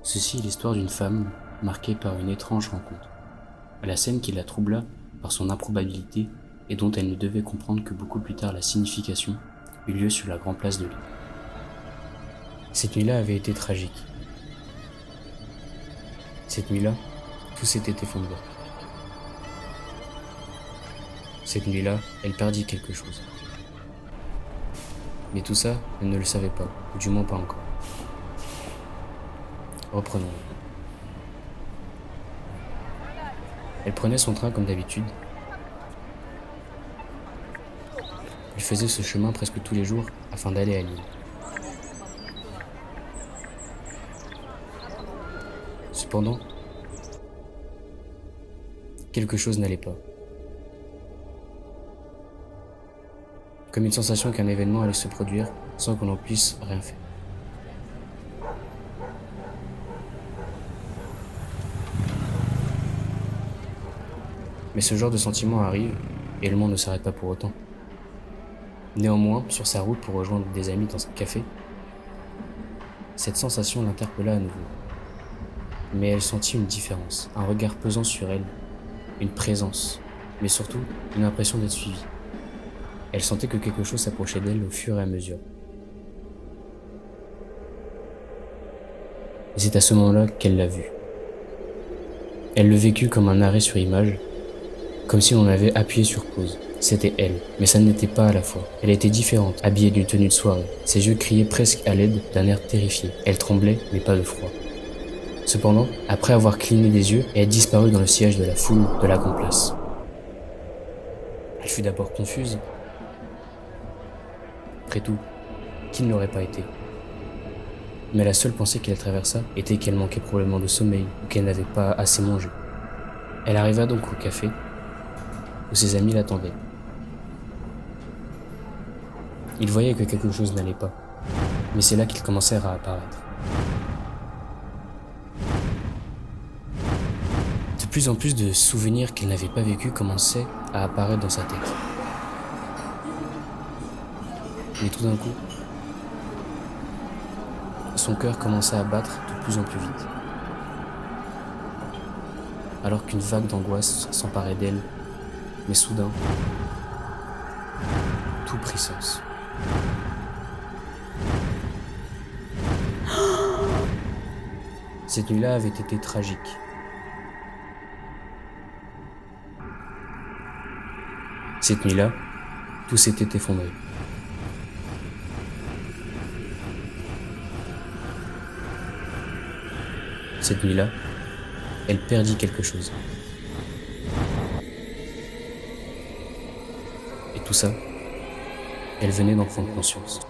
Ceci est l'histoire d'une femme marquée par une étrange rencontre. La scène qui la troubla par son improbabilité et dont elle ne devait comprendre que beaucoup plus tard la signification eut lieu sur la grande place de Lille. Cette nuit-là avait été tragique. Cette nuit-là, tout s'était effondré. Cette nuit-là, elle perdit quelque chose. Mais tout ça, elle ne le savait pas, ou du moins pas encore. Reprenons. Elle prenait son train comme d'habitude. Elle faisait ce chemin presque tous les jours afin d'aller à Lille. Cependant, quelque chose n'allait pas. Comme une sensation qu'un événement allait se produire sans qu'on en puisse rien faire. Mais ce genre de sentiment arrive et le monde ne s'arrête pas pour autant. Néanmoins, sur sa route pour rejoindre des amis dans un café, cette sensation l'interpella à nouveau. Mais elle sentit une différence, un regard pesant sur elle, une présence, mais surtout une impression d'être suivie. Elle sentait que quelque chose s'approchait d'elle au fur et à mesure. Et c'est à ce moment-là qu'elle l'a vu. Elle le vécut comme un arrêt sur image, comme si on avait appuyé sur pause. C'était elle, mais ça n'était pas à la fois. Elle était différente, habillée d'une tenue de soirée. Ses yeux criaient presque à l'aide d'un air terrifié. Elle tremblait, mais pas de froid. Cependant, après avoir cligné des yeux, elle disparut dans le sillage de la foule de la grande place. Elle fut d'abord confuse. Après tout, qui ne l'aurait pas été? Mais la seule pensée qu'elle traversa était qu'elle manquait probablement de sommeil ou qu'elle n'avait pas assez mangé. Elle arriva donc au café où ses amis l'attendaient. Ils voyaient que quelque chose n'allait pas, mais c'est là qu'ils commencèrent à apparaître. De plus en plus de souvenirs qu'elle n'avait pas vécus commençaient à apparaître dans sa tête. Mais tout d'un coup, son cœur commença à battre de plus en plus vite. Alors qu'une vague d'angoisse s'emparait d'elle, mais soudain, tout prit sens. Cette nuit-là avait été tragique. Cette nuit-là, tout s'était effondré. Cette nuit-là, elle perdit quelque chose. Et tout ça, elle venait d'en prendre conscience.